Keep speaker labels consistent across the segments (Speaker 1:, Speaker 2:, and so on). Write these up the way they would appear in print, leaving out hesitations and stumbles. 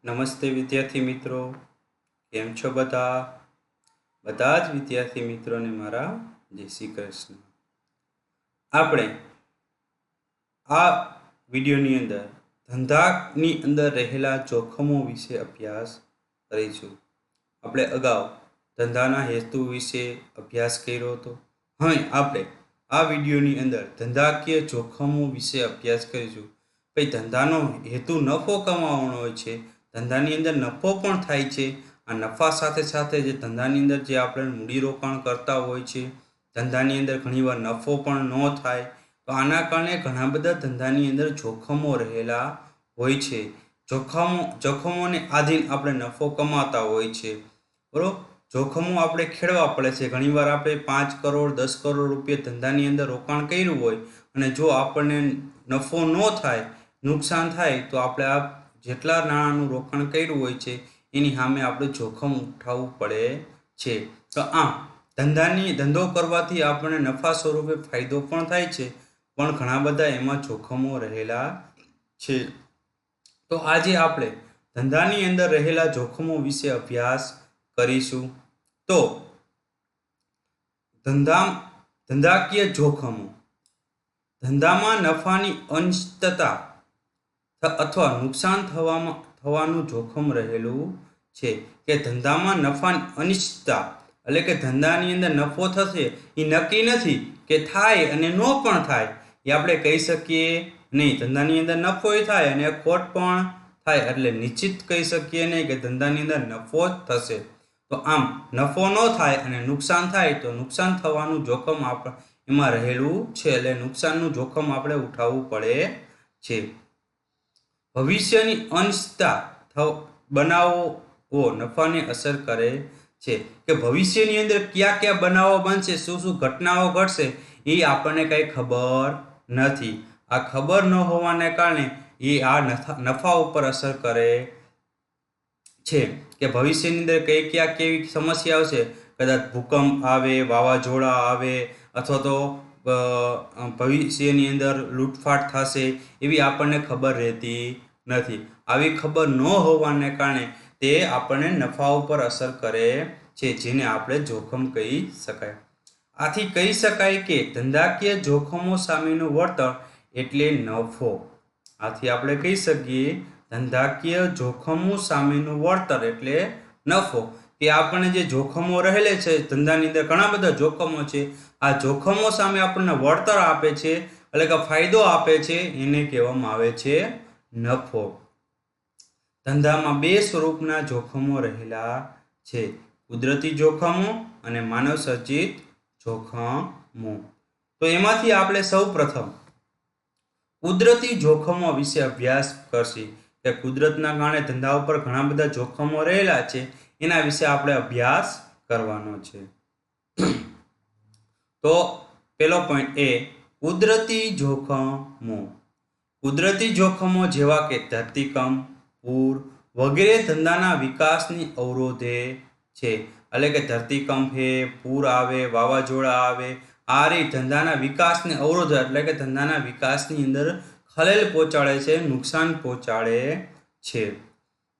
Speaker 1: નમસ્તે વિદ્યાર્થી મિત્રો, કેમ છો બધા જ વિદ્યાર્થી મિત્રોને મારા જય શ્રી કૃષ્ણ। આપણે આ વિડીયોની અંદર ધંધાની અંદર રહેલા જોખમો વિશે અભ્યાસ કરીશું। આપણે અગાઉ ધંધાના હેતુ વિશે અભ્યાસ કર્યો હતો। હવે આપણે આ વિડીયોની અંદર ધંધાકીય જોખમો વિશે અભ્યાસ કરીશું। ભાઈ, ધંધાનો હેતુ નફો કમાવાનો હોય છે। ધંધાની અંદર નફો પણ થાય છે। આ નફા સાથે સાથે જે ધંધાની અંદર જે આપણે મૂડીરોકાણ કરતા હોય છે, ધંધાની અંદર ઘણીવાર નફો પણ ન થાય, તો આના કારણે ઘણા બધા ધંધાની અંદર જોખમો રહેલા હોય છે। જોખમોને આધીન આપણે નફો કમાતા હોય છે, બરોબર। જોખમો આપણે ખેડવા પડે છે। ઘણીવાર આપણે 5 કરોડ 10 કરોડ રૂપિયા ધંધાની અંદર રોકાણ કર્યું હોય અને જો આપણને નફો ન થાય, નુકસાન થાય, તો આપણે આ જેટલા નાણાંનું રોકાણ કર્યું હોય છે એની સામે આપણે જોખમ ઉઠાવવું પડે છે। તો આમ ધંધો કરવાથી આપણને નફા સ્વરૂપે ફાયદો પણ થાય છે, પણ ઘણા બધા એમાં જોખમો રહેલા છે। તો આજે આપણે ધંધાની અંદર રહેલા જોખમો વિશે અભ્યાસ કરીશું। તો ધંધાકીય જોખમો, ધંધામાં નફાની અનિશ્ચિતતા અથવા નુકસાન થવાનું જોખમ રહેલું છે। કે ધંધામાં નફાની અનિશ્ચિતતા એટલે કે ધંધાની અંદર નફો થશે એ નક્કી નથી કે થાય અને ન પણ થાય, એ આપણે કહી શકીએ નહીં। ધંધાની અંદર નફો થાય અને ખોટ પણ થાય, એટલે નિશ્ચિત કહી શકીએ નહીં કે ધંધાની અંદર નફો જ થશે। તો આમ નફો ન થાય અને નુકસાન થાય તો નુકસાન થવાનું જોખમ એમાં રહેલું છે, એટલે નુકસાનનું જોખમ આપણે ઉઠાવવું પડે છે। ભવિષ્યની અનિશ્ચિતતા બનાવો નફાને અસર કરે છે। કે ભવિષ્યની અંદર કયા બનાવો બનશે, શું ઘટનાઓ ઘટશે, એ આપણને કંઈ ખબર નથી। આ ખબર ન હોવાને કારણે એ આ નફા ઉપર અસર કરે છે। કે ભવિષ્યની અંદર કેવી સમસ્યા આવશે, કદાચ ભૂકંપ આવે, વાવાઝોડા આવે, અથવા તો ભવિષ્યની અંદર લૂંટફાટ થશે, એવી આપણને ખબર રહેતી નથી। આવી ખબર ન હોવાને કારણે તે આપણને નફા ઉપર અસર કરે છે, જેને આપણે જોખમ કહી શકાય। આથી કહી શકાય કે ધંધાકીય જોખમો સામેનું વળતર એટલે નફો। આથી આપણે કહી શકીએ ધંધાકીય જોખમો સામેનું વળતર એટલે નફો। કે આપણને જે જોખમો રહેલે છે, ધંધાની અંદર ઘણા બધા જોખમો છે, આ જોખમો સામે આપણને વળતર આપે છે, એટલે કે ફાયદો આપે છે, એને કહેવામાં આવે છે નફો। ધંધામાં 2 સ્વરૂપના જોખમો રહેલા છે, કુદરતી જોખમો અને માનવ સર્જિત જોખમો। તો એમાંથી આપણે સૌપ્રથમ કુદરતી જોખમો વિશે અભ્યાસ કરશી। કે કુદરતના કારણે ધંધા ઉપર ઘણા બધા જોખમો રહેલા છે, એના વિશે આપણે અભ્યાસ કરવાનો છે। તો પહેલો પોઈન્ટ એ કુદરતી જોખમો। કુદરતી જોખમો જેવા કે ધરતીકંપ, પૂર વગેરે ધંધાના વિકાસની અવરોધે છે। એટલે કે ધરતીકંપ છે, પૂર આવે, વાવાઝોડા આવે, આ રીતે ધંધાના વિકાસને અવરોધ એટલે કે ધંધાના વિકાસની અંદર ખલેલ પહોંચાડે છે, નુકસાન પહોંચાડે છે।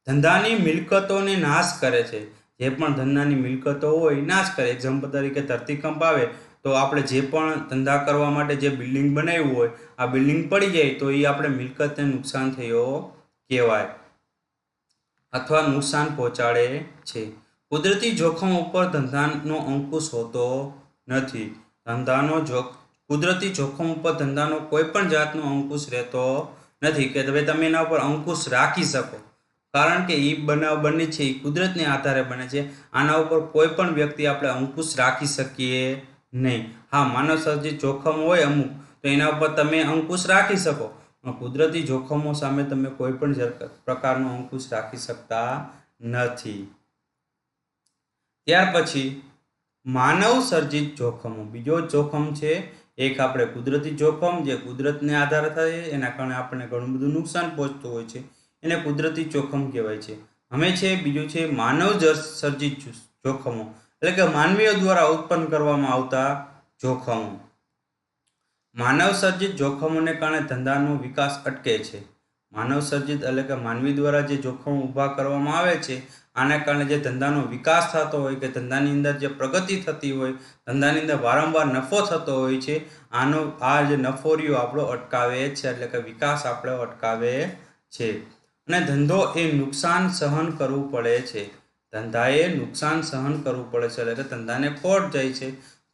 Speaker 1: ધંધાની મિલકતોને નાશ કરે છે। જે પણ ધંધાની મિલકતો હોય નાશ કરે। એક્ઝામ્પલ તરીકે ધરતીકંપ આવે તો આપણે જે પણ ધંધા કરવા માટે જે બિલ્ડિંગ બનાવ્યું હોય, આ બિલ્ડિંગ પડી જાય તો એ આપણે મિલકતને નુકસાન થયો કહેવાય અથવા નુકસાન પહોંચાડે છે। કુદરતી જોખમ ઉપર ધંધાનો અંકુશ હોતો નથી। કુદરતી જોખમ ઉપર ધંધાનો કોઈ પણ જાતનો અંકુશ રહેતો નથી કે તમે એના ઉપર અંકુશ રાખી શકો, કારણ કે એ બનાવ બને છે એ કુદરતને આધારે બને છે। આના ઉપર કોઈ પણ વ્યક્તિ આપણે અંકુશ રાખી શકીએ નહીં। હા, માનવ સર્જિત જોખમ હોય અમુક, તો એના ઉપર તમે અંકુશ રાખી શકો, પણ કુદરતી જોખમો સામે તમે કોઈ પણ પ્રકારનો અંકુશ રાખી શકતા નથી। ત્યાર પછી માનવ સર્જિત જોખમો। બીજો જોખમ છે એક આપણે કુદરતી જોખમ, જે કુદરતને આધારે થાય, એના કારણે આપણને ઘણું બધું નુકસાન પહોંચતું હોય છે, એને કુદરતી જોખમ કહેવાય છે। હવે છે બીજું છે માનવ સર્જિત જોખમો, એટલે કે માનવીઓ દ્વારા ઉત્પન્ન કરવામાં આવતા જોખમો। માનવ સર્જિત જોખમોને કારણે ધંધાનો વિકાસ અટકે છે। માનવ સર્જિત એટલે કે માનવી દ્વારા જે જોખમ ઊભા કરવામાં આવે છે, આના કારણે જે ધંધાનો વિકાસ થતો હોય કે ધંધાની અંદર જે પ્રગતિ થતી હોય, ધંધાની અંદર વારંવાર નફો થતો હોય છે, આ જે નફો રહ્યો આપણો અટકાવે છે, એટલે કે વિકાસ આપણો અટકાવે છે. અને ધંધો એ નુકસાન સહન કરવું પડે છે. ધંધાએ નુકસાન સહન કરવું પડે છે, એટલે કે ધંધાને ખોટ જાય છે.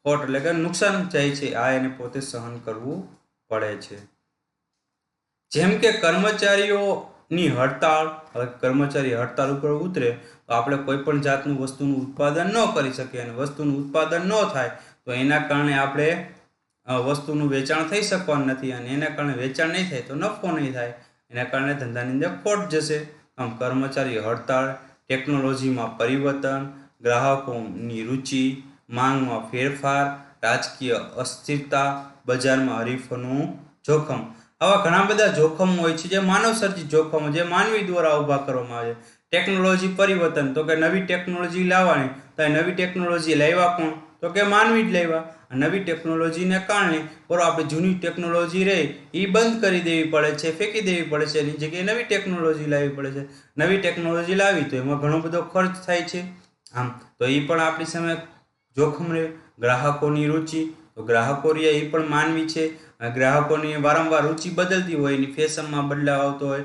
Speaker 1: ખોટ એટલે કે નુકસાન જાય છે, આ એને પોતે સહન કરવું પડે છે. જેમ કે કર્મચારીઓની હડતાળ, કર્મચારી હડતાળ ઉપર ઉતરે તો આપણે કોઈ પણ જાતનું વસ્તુનું ઉત્પાદન ન કરી શકીએ, અને વસ્તુનું ઉત્પાદન ન થાય તો એના કારણે આપણે વસ્તુનું વેચાણ થઈ શકવાનું નથી, અને એના કારણે વેચાણ નહીં થાય તો નફો નહીં થાય, એના કારણે ધંધાની અંદર ખોટ જશે. આમ કર્મચારી હડતાળ, ટેકનોલોજીમાં પરિવર્તન, ગ્રાહકોની રુચિ, માંગમાં ફેરફાર, રાજકીય અસ્થિરતા, બજારમાં હરીફોનું જોખમ, આવા ઘણા બધા જોખમો હોય છે જે માનવ સર્જિત જોખમો, જે માનવી દ્વારા ઊભા કરવામાં આવે છે. ટેકનોલોજી પરિવર્તન, તો કે નવી ટેકનોલોજી લાવવાની, તો નવી ટેકનોલોજી લાવ્યા કોણ? તો કે માનવી જ લાવ્યા. નવી ટેકનોલોજીને કારણે બરાબર આપણે જૂની ટેકનોલોજી રહે એ બંધ કરી દેવી પડે છે, ફેંકી દેવી પડે છે, એની જગ્યાએ નવી ટેકનોલોજી લાવવી પડે છે. નવી ટેકનોલોજી લાવી તો એમાં ઘણો બધો ખર્ચ થાય છે. આમ તો એ પણ આપણી સામે જોખમ રહે. ગ્રાહકોની રુચિ, તો ગ્રાહકો રહ્યા એ પણ માનવી છે. ગ્રાહકોની વારંવાર રુચિ બદલતી હોય, એની ફેશનમાં બદલાવ આવતો હોય,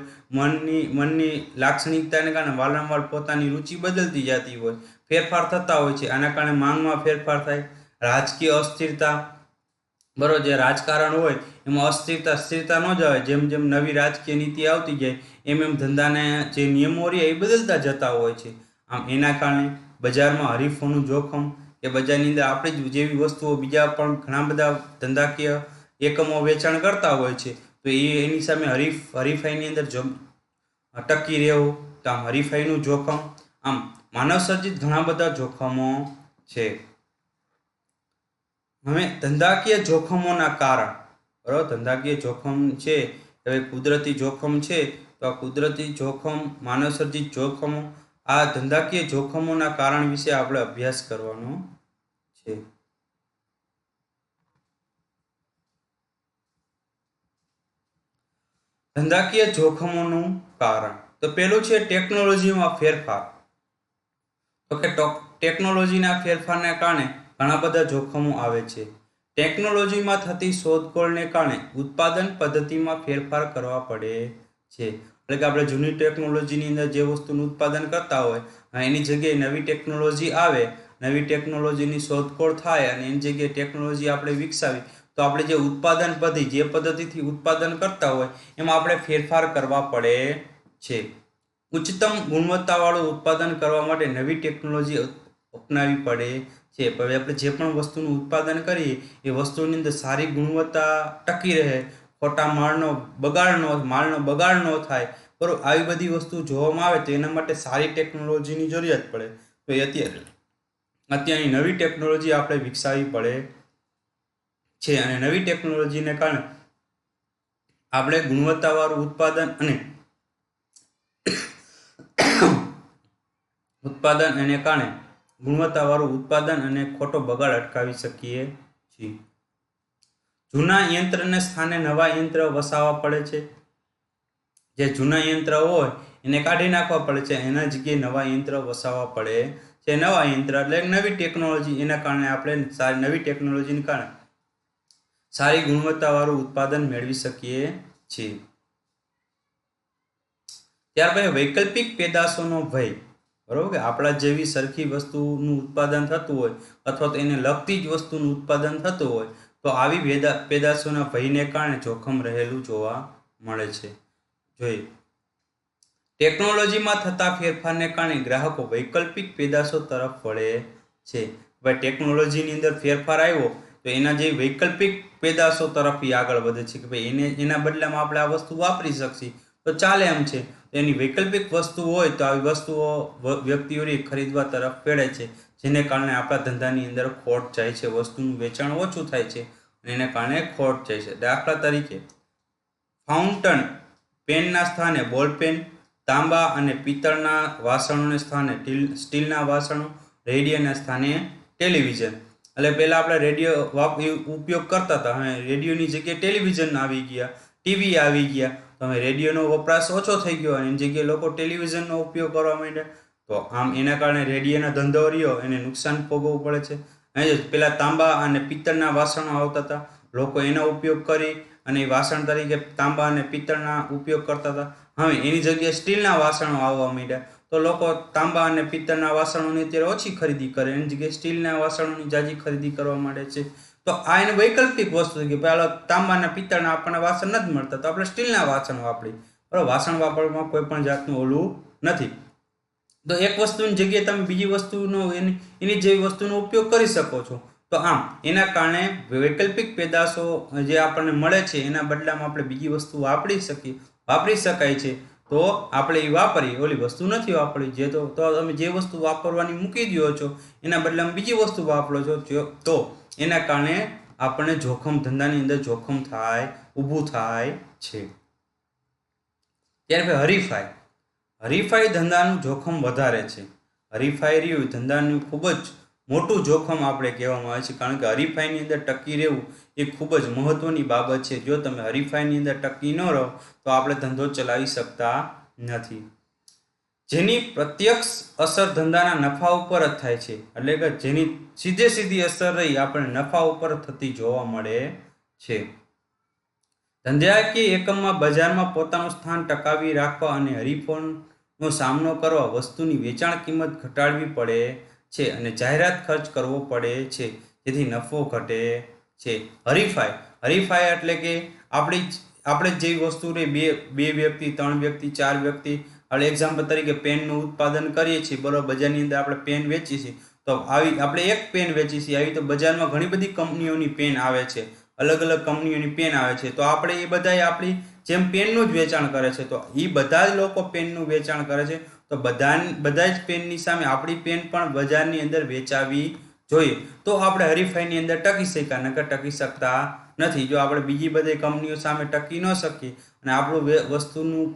Speaker 1: મનની લાક્ષણિકતાને કારણે વારંવાર પોતાની રુચિ બદલતી જતી હોય, ફેરફાર થતા હોય છે, આના કારણે માંગમાં ફેરફાર થાય. રાજકીય અસ્થિરતા, બરોબર, જે રાજકારણ હોય એમાં સ્થિરતા ન જ આવે. જેમ જેમ નવી રાજકીય નીતિ આવતી જાય એમ એમ ધંધાને જે નિયમો રહ્યા એ બદલતા જતા હોય છે. આમ એના કારણે બજારમાં હરીફોનું જોખમ, કે બજારની અંદર આપણી જેવી વસ્તુઓ બીજા પણ ઘણા બધા ધંધાકીય એકમો વેચાણ કરતા હોય છે, તો એની સામે હરીફાઈની અંદર ટકી રહેવું, તો આમ હરીફાઈનું જોખમ. આમ માનવ સર્જિત ઘણા બધા જોખમો છે. હવે ધંધાકીય જોખમોના કારણ, બરાબર, ધંધાકીય જોખમ છે, હવે કુદરતી જોખમ છે, તો આ કુદરતી જોખમ, માનવ સર્જિત જોખમો, આ ધંધાકીય જોખમોના કારણ વિશે આપણે અભ્યાસ કરવાનો છે. ધંધાકીય જોખમોનું કારણ, તો પેલું છે ટેકનોલોજીમાં ફેરફાર. તો કે ટેકનોલોજીના ફેરફારને કારણે ઘણા બધા જોખમો આવે છે. ટેકનોલોજીમાં થતી શોધખોળને કારણે ઉત્પાદન પદ્ધતિમાં ફેરફાર કરવા પડે છે. એટલે કે આપણે જૂની ટેકનોલોજીની અંદર જે વસ્તુનું ઉત્પાદન કરતા હોય, એની જગ્યાએ નવી ટેકનોલોજી આવે, નવી ટેકનોલોજીની શોધખોળ થાય, અને એની જગ્યાએ ટેકનોલોજી આપણે વિકસાવી, તો આપણે જે ઉત્પાદન જે પદ્ધતિથી ઉત્પાદન કરતા હોય એમાં આપણે ફેરફાર કરવા પડે છે. ઉચ્ચતમ ગુણવત્તાવાળું ઉત્પાદન કરવા માટે નવી ટેકનોલોજી અપનાવવી પડે છે. આપણે જે પણ વસ્તુનું ઉત્પાદન કરીએ એ વસ્તુની અંદર સારી ગુણવત્તા ટકી રહે, ખોટા માલનો બગાડ ન થાય, બરાબર, આવી બધી વસ્તુ જોવામાં આવે તો એના માટે સારી ટેકનોલોજીની જરૂરિયાત પડે. તો અત્યારની નવી ટેકનોલોજી આપણે વિકસાવવી પડે છે, અને નવી ટેકનોલોજીને કારણે આપણે ગુણવત્તાવાળું ઉત્પાદન અને ખોટો બગાડ અટકાવી શકીએ છીએ. જૂના યંત્રને સ્થાને નવા યંત્ર વસાવવા પડે છે. જે જૂના યંત્ર હોય એને કાઢી નાખવા પડે છે, એના જગ્યાએ નવા યંત્ર વસાવવા પડે છે. નવા યંત્ર એટલે નવી ટેકનોલોજી, એના કારણે આપણે નવી ટેકનોલોજીને કારણે સારી ગુણવત્તાવાળું ઉત્પાદન મેળવી શકીએ છીએ. ત્યાર પછી વૈકલ્પિક પેદાશોનો ભય, બરોબર, કે આપણા જેવી સરખી વસ્તુનું ઉત્પાદન થતું હોય અથવા તો એને લગતી જ વસ્તુનું ઉત્પાદન થતું હોય તો આવી પેદાશોના ભયને કારણે જોખમ રહેલું જોવા મળે છે. જોઈએ, ટેકનોલોજીમાં થતા ફેરફારને કારણે ગ્રાહકો વૈકલ્પિક પેદાશો તરફ વળે છે. ભાઈ ટેકનોલોજીની અંદર ફેરફાર આવ્યો તો એના જે વૈકલ્પિક પેદાશો તરફ આગળ વધે છે, કે ભાઈ એના બદલામાં આપણે આ વસ્તુ વાપરી શકીએ તો ચાલે એમ છે. એની વૈકલ્પિક વસ્તુ હોય તો આવી વસ્તુઓ વ્યક્તિઓને ખરીદવા તરફ વેળે છે, જેને કારણે આપણા ધંધાની અંદર ખોટ જાય છે, વસ્તુનું વેચાણ ઓછું થાય છે, અને એને કારણે ખોટ જાય છે. દાખલા તરીકે ફાઉન્ટન પેનના સ્થાને બોલપેન, તાંબા અને પિત્તળના વાસણોને સ્થાને સ્ટીલના વાસણો, રેડિયોના સ્થાને ટેલિવિઝન. એટલે પહેલાં આપણે રેડિયો ઉપયોગ કરતા હતા, હવે રેડિયોની જગ્યાએ ટેલિવિઝન આવી ગયા, ટીવી આવી ગયા, તમે રેડિયોનો વપરાશ ઓછો થઈ ગયો અને એની જગ્યાએ લોકો ટેલિવિઝનનો ઉપયોગ કરવા માંડ્યા. તો આમ એના કારણે રેડિયોના ધંધો રહ્યો એને નુકસાન ભોગવવું પડે છે. અહીં પેલા તાંબા અને પિત્તળના વાસણો આવતા હતા, લોકો એનો ઉપયોગ કરી અને એ વાસણ તરીકે તાંબા અને પિત્તળના ઉપયોગ કરતા હતા. હવે એની જગ્યાએ સ્ટીલના વાસણો આવવા માંડ્યા, તો લોકો તાંબા અને પિત્તળના વાસણોની અત્યારે ઓછી ખરીદી કરે, એની જગ્યાએ સ્ટીલના વાસણોની જાજી ખરીદી કરવા માંડે છે. તો આ એની વૈકલ્પિક વસ્તુ છે કે પહેલા તાંબા અને પિત્તળના આપણને વાસણ નથી મળતા, તો આપણે સ્ટીલના વાસણ વાપરી. બરાબર, વાસણ વાપરવામાં કોઈ પણ જાતનું ઓલું નથી. તો એક વસ્તુની જગ્યાએ તમે બીજી વસ્તુનો એની જેવી વસ્તુનો ઉપયોગ કરી શકો છો. તો આમ એના કારણે વૈકલ્પિક પેદાશો જે આપણને મળે છે એના બદલામાં આપણે બીજી વસ્તુ વાપરી શકાય છે. તો આપણે એ વાપરી, ઓલી વસ્તુ નથી વાપરી. તો તમે જે વસ્તુ વાપરવાની મૂકી દો છો એના બદલામાં બીજી વસ્તુ વાપરો છો, તો એના કારણે આપણને જોખમ, ધંધાની અંદર જોખમ ઊભું થાય છે. ત્યાર હરીફાઈ ધંધાનું જોખમ વધારે છે. હરીફાઈ રહ્યું ધંધાનું ખૂબ જ મોટું જોખમ આપણે કહેવામાં આવે છે, કારણ કે હરીફાઈની અંદર ટકી રહેવું એ ખૂબ જ મહત્વની બાબત છે. જો તમે હરીફાઈની અંદર ટકી ન રહો તો આપણે ધંધો ચલાવી શકતા નથી. જેની પ્રત્યક્ષ અસર ધંધાના નફા ઉપર જ થાય છે, એટલે કે જેની સીધી અસર રહી આપણે નફા ઉપર થતી જોવા મળે છે. ધંધાકીય એકમમાં બજારમાં પોતાનું સ્થાન ટકાવી રાખવા અને હરીફોનો સામનો કરવા વસ્તુની વેચાણ કિંમત ઘટાડવી પડે છે અને જાહેરાત ખર્ચ કરવો પડે છે, જેથી નફો ઘટે છે. હરીફાઈ એટલે કે આપણે જેવી વસ્તુ રહી, બે વ્યક્તિ, 3 વ્યક્તિ, 4 વ્યક્તિ, આપણે એક્ઝામ્પલ તરીકે પેનનું ઉત્પાદન કરીએ છીએ, બરાબર, બજારની અંદર આપણે પેન વેચીએ છીએ. તો આપણે એક પેન વેચીએ છીએ, આવી તો બજારમાં ઘણી બધી કંપનીઓની પેન આવે છે, અલગ અલગ કંપનીઓની પેન આવે છે. તો આપણે એ બધા આપણી જેમ પેનનું જ વેચાણ કરે છે, તો એ બધા જ લોકો પેનનું વેચાણ કરે છે. તો બધા જ પેનની સામે આપણી પેન પણ બજારની અંદર વેચાવી જોઈએ, તો આપણે હરીફાઈની અંદર ટકી શક્યા, નકર ટકી શકતા નથી. જો આપણે બીજી બધી કંપનીઓ સામે ટકી ન શકીએ અને આપણું વસ્તુનું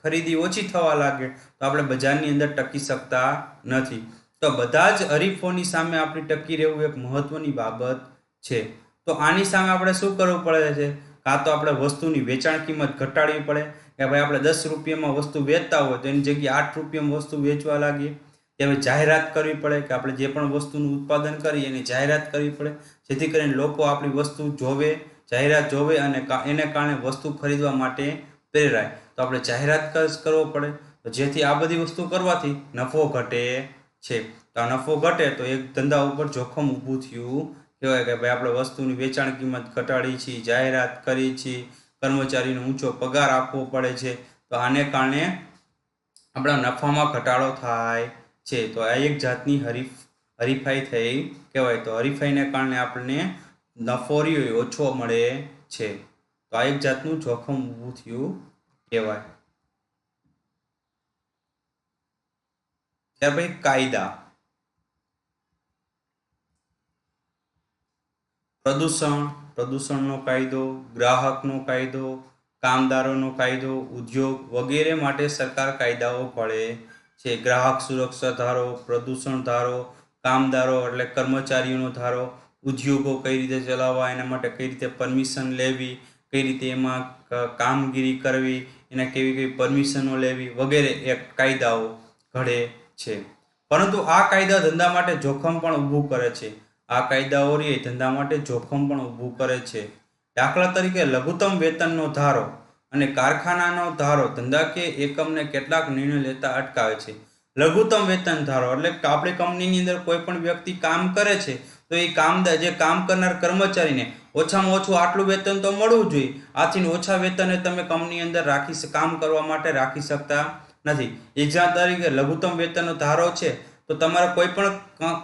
Speaker 1: ખરીદી ઓછી થવા લાગે તો આપણે બજારની અંદર ટકી શકતા નથી. તો બધા જ હરીફોની સામે આપણે ટકી રહેવું એક મહત્વની બાબત છે. તો આની સામે આપણે શું કરવું પડે છે? કાં તો આપણે વસ્તુની વેચાણ કિંમત ઘટાડવી પડે, કે ભાઈ આપણે 10 રૂપિયામાં વસ્તુ વેચતા હોય તો એની જગ્યાએ 8 રૂપિયામાં વસ્તુ વેચવા લાગીએ. ત્યારે જાહેરાત કરવી પડે, કે આપણે જે પણ વસ્તુનું ઉત્પાદન કરીએ એની જાહેરાત કરવી પડે, જેથી કરીને લોકો આપણી વસ્તુ જોવે, જાહેરાત જોવે અને એને કારણે વસ્તુ ખરીદવા માટે પ્રેરાય. તો આપણે જાહેરાત કરવો પડે, તો જેથી આ બધી વસ્તુ કરવાથી નફો ઘટે છે. તો આ નફો ઘટે તો એક ધંધા ઉપર જોખમ ઊભું થયું કહેવાય, કે ભાઈ આપણે વસ્તુની વેચાણ કિંમત ઘટાડી છે, જાહેરાત કરી છે, કર્મચારીનો ઊંચો પગાર આપવો પડે છે. તો આને કારણે આપણા નફામાં ઘટાડો થાય છે. તો આ એક જાતની હરીફાઈ થઈ કહેવાય. તો હરીફાઈને કારણે આપણને નફો રહ્યો ઓછો મળે છે. તો આ એક જાતનું જોખમ ઊભું થયું કહેવાય. ત્યાર પછી કાયદા. પ્રદૂષણનો કાયદો, ગ્રાહકનો કાયદો, કામદારોનો કાયદો, ઉદ્યોગ વગેરે માટે સરકાર કાયદાઓ ઘડે છે. ગ્રાહક સુરક્ષા ધારો, પ્રદૂષણ ધારો, કામદારો એટલે કર્મચારીઓનો ધારો, ઉદ્યોગો કઈ રીતે ચલાવવા, એના માટે કઈ રીતે પરમિશન લેવી, કઈ રીતે એમાં કામગીરી કરવી, એના કેવી પરમિશનો લેવી વગેરે એક કાયદાઓ ઘડે છે. પરંતુ આ કાયદા ધંધા માટે જોખમ પણ ઊભું કરે છે. આ કાયદાઓ ધંધા માટે જોખમ પણ ઊભું કરે છે. દાખલા તરીકે લઘુત્તમ વેતનનો ધારો અને કારખાનાનો ધારો ધંધાકીય એકમને કેટલાક નિર્ણય લેતા અટકાવે છે. લઘુત્તમ વેતન ધારો એટલે આપણી કંપનીની અંદર કોઈ પણ વ્યક્તિ કામ કરે છે તો એ જે કામ કરનાર કર્મચારીને ઓછામાં ઓછું આટલું વેતન તો મળવું જોઈએ. આથી ઓછા વેતને તમે કંપની અંદર કામ કરવા માટે રાખી શકતા નથી. એક્ઝામ્પલ તરીકે લઘુત્તમ વેતનનો ધારો છે તો તમારે કોઈ પણ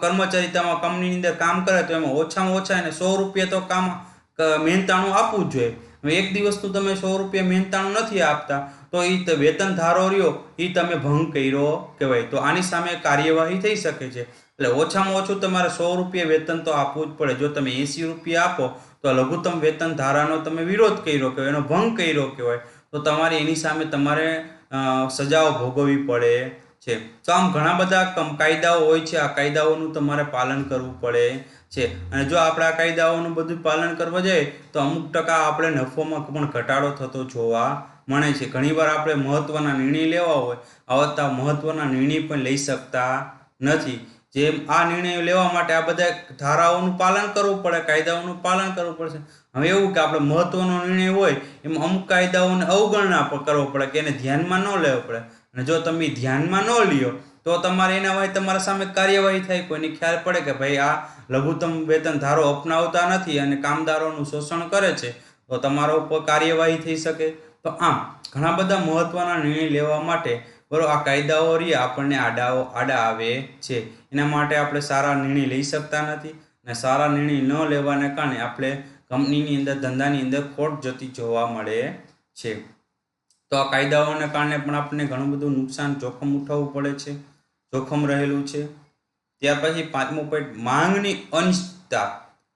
Speaker 1: કર્મચારી તમારા કંપનીની અંદર કામ કરે તો એમાં ઓછામાં ઓછા એને 100 રૂપિયા તો મહેનતાણું આપવું જ જોઈએ. એક દિવસનું તમે 100 રૂપિયા મહેનતાણું નથી આપતા તો એ વેતન ધારો રહ્યો એ તમે ભંગ કર્યો કહેવાય. તો આની સામે કાર્યવાહી થઈ શકે છે. એટલે ઓછામાં ઓછું તમારે 100 રૂપિયા વેતન તો આપવું જ પડે. જો તમે 80 રૂપિયા આપો તો લઘુત્તમ વેતન ધારાનો તમે વિરોધ કર્યો કહેવાય, એનો ભંગ કર્યો કહેવાય. તો તમારે એની સામે તમારે સજાઓ ભોગવવી પડે છે. તો આમ ઘણા બધા કાયદાઓ હોય છે. આ કાયદાઓનું તમારે પાલન કરવું પડે છે. અને જો આપણે આ કાયદાઓનું બધું પાલન કરવા જઈએ તો અમુક ટકા આપણે નફોમાં પણ ઘટાડો થતો જોવા મળે છે. ઘણીવાર આપણે મહત્વના નિર્ણય લેવા હોય આવતા મહત્વના નિર્ણય પણ લઈ શકતા નથી. જેમ આ નિર્ણય લેવા માટે આ બધા ધારાઓનું પાલન કરવું પડે, કાયદાઓનું પાલન કરવું પડશે. હવે એવું કે આપણે મહત્વનો નિર્ણય હોય એમાં અમુક કાયદાઓને અવગણના કરવો પડે કે એને ધ્યાનમાં ન લેવો પડે. અને જો તમે ધ્યાનમાં ન લ્યો તો તમારે એના હોય તમારા સામે કાર્યવાહી થાય. કોઈને ખ્યાલ પડે કે ભાઈ આ લઘુત્તમ વેતન ધારો અપનાવતા નથી અને કામદારોનું શોષણ કરે છે, તો તમારા ઉપર કાર્યવાહી થઈ શકે. તો આમ ઘણા બધા મહત્વના નિર્ણય લેવા માટે બરોબર આ કાયદાઓ આપણને આડા આવે છે. એના માટે આપણે સારા નિર્ણય લઈ શકતા નથી અને સારા નિર્ણય ન લેવાને કારણે આપણે કંપનીની અંદર ધંધાની અંદર ખોટ જતી જોવા મળે છે. તો આ કાયદાઓને કારણે પણ આપણને ઘણું બધું નુકસાન જોખમ ઉઠાવવું પડે છે, જોખમ રહેલું છે. ત્યાર પછી 5મો પોઈન્ટ, માંગની અનિશ્ચિતતા.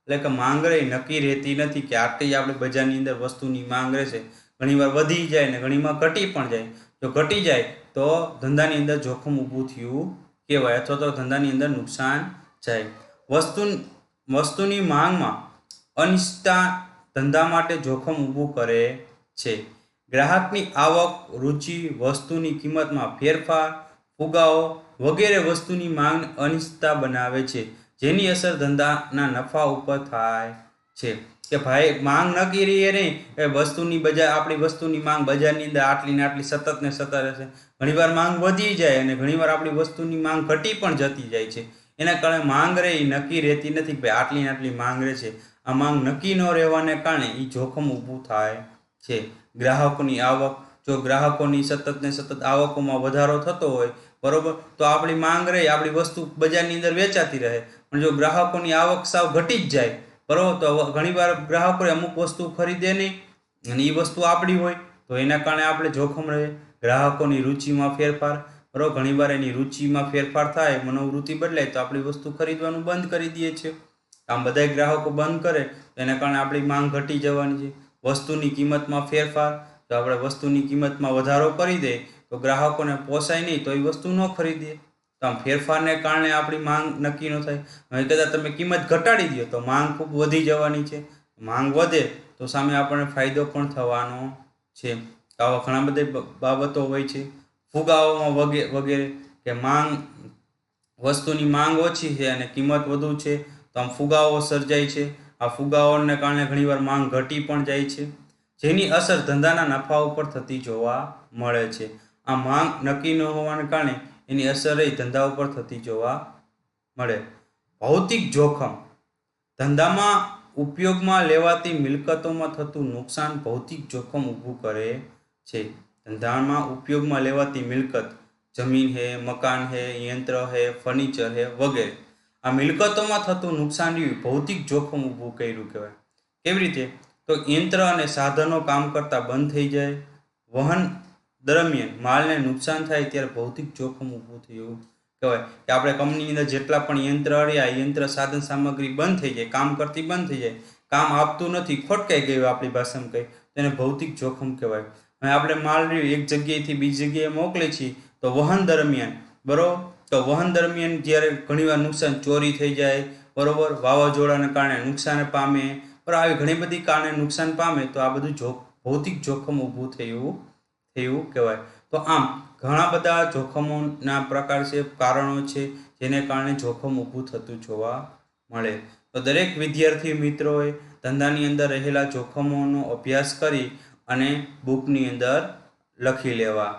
Speaker 1: એટલે કે માંગ નક્કી રહેતી નથી કે આટલી આપણે બજારની અંદર વસ્તુની માંગ રહેશે. ઘણીવાર વધી જાય ને ઘણીવાર ઘટી પણ જાય. જો ઘટી જાય તો ધંધાની અંદર જોખમ ઊભું થયું કહેવાય અથવા તો ધંધાની અંદર નુકસાન જાય. વસ્તુની માંગમાં અનિશ્ચિતતા ધંધા માટે જોખમ ઊભું કરે છે. ગ્રાહકની આવક, રુચિ, વસ્તુની કિંમતમાં ફેરફાર, ફુગાવો વગેરે વસ્તુની માંગ અનિશ્ચિતતા બનાવે છે, જેની અસર ધંધાના નફા ઉપર થાય છે. કે ભાઈ માંગ નક્કી રહે નહીં કે આપણી વસ્તુની માંગ બજારની અંદર આટલી ને આટલી સતત ને સતત રહેશે. ઘણીવાર માંગ વધી જાય અને ઘણીવાર આપણી વસ્તુની માંગ ઘટી પણ જતી જાય છે. એના કારણે માંગ એ નક્કી રહેતી નથી કે ભાઈ આટલી ને આટલી માંગ રહે છે. આ માંગ નક્કી ન રહેવાને કારણે એ જોખમ ઊભું થાય છે. ગ્રાહકોની આવક, જો ગ્રાહકોની સતત ને સતત આવકોમાં વધારો થતો હોય બરોબર તો આપણી માંગ આપણી વસ્તુ બજારની અંદર વેચાતી રહે. પણ જો ગ્રાહકોની આવક સાવ ઘટી જ જાય બરોબર તો ઘણીવાર ગ્રાહકો અમુક વસ્તુ ખરીદે નહીં અને એ વસ્તુ આપણી હોય તો એના કારણે આપણે જોખમ રહે. ગ્રાહકોની રુચિમાં ફેરફાર, બરોબર ઘણીવાર એની રુચિમાં ફેરફાર થાય, મનોવૃત્તિ બદલાય તો આપણી વસ્તુ ખરીદવાનું બંધ કરી દઈએ છીએ. આમ બધા ગ્રાહકો બંધ કરે તો એના કારણે આપણી માંગ ઘટી જવાની છે. વસ્તુની કિંમતમાં ફેરફાર, તો આપણે વસ્તુની કિંમતમાં વધારો કરી દે તો ગ્રાહકોને પોસાય નહીં તો એ વસ્તુ ન ખરીદે. તો આમ ફેરફારને કારણે આપણી માંગ નક્કી ન થાય. હવે કદાચ તમે કિંમત ઘટાડી દો તો માંગ ખૂબ વધી જવાની છે. માંગ વધે તો સામે આપણને ફાયદો પણ થવાનો છે. આવા ઘણા બધા બાબતો હોય છે. ફુગાઓમાં વગેરે કે વસ્તુની માંગ ઓછી છે અને કિંમત વધુ છે તો આમ ફુગાઓ સર્જાય છે. આ ફુગાઓને કારણે ઘણીવાર માંગ ઘટી પણ જાય છે, જેની અસર ધંધાના નફા ઉપર થતી જોવા મળે છે. આ માંગ નક્કી ન હોવાને કારણે એની અસર ધંધા ઉપર થતી જોવા મળે. ભૌતિક જોખમ. ધંધામાં ઉપયોગમાં લેવાતી મિલકતોમાં થતું નુકસાન ભૌતિક જોખમ ઊભું કરે છે. ધંધામાં ઉપયોગમાં લેવાતી મિલકત, જમીન હે, મકાન હે, યંત્ર હે, ફર્નિચર હે વગેરે, આ મિલકતોમાં થતું નુકસાન ભૌતિક જોખમ ઊભું કર્યું કહેવાય. કેવી રીતે? તો યંત્ર અને સાધનો કામ કરતા બંધ થઈ જાય, વહન દરમિયાન માલને નુકસાન થાય ત્યારે ભૌતિક જોખમ ઊભું થયું કહેવાય. કે આપણે કંપનીની અંદર જેટલા પણ યંત્ર રહ્યા યંત્ર સાધન સામગ્રી બંધ થઈ જાય, કામ કરતી બંધ થઈ જાય, કામ આપતું નથી, ખોટકાઈ ગયું આપણી ભાષામાં કહી તેને ભૌતિક જોખમ કહેવાય. હવે આપણે માલ એક જગ્યાએથી બીજી જગ્યાએ મોકલીએ છીએ તો વહન દરમિયાન બરોબર તો વહન દરમિયાન જ્યારે ઘણીવાર નુકસાન, ચોરી થઈ જાય બરોબર, વાવાઝોડાને કારણે નુકસાન પામે બરાબર, આવી ઘણી બધી કારણે નુકસાન પામે તો આ બધું ભૌતિક જોખમ ઊભું થયું કહેવાય. તો આમ ઘણા બધા જોખમોના પ્રકાર છે, કારણો છે જેને કારણે જોખમ ઊભું થતું જોવા મળે. તો દરેક વિદ્યાર્થી મિત્રોએ ધંધાની અંદર રહેલા જોખમોનો અભ્યાસ કરી અને બુકની અંદર લખી લેવા.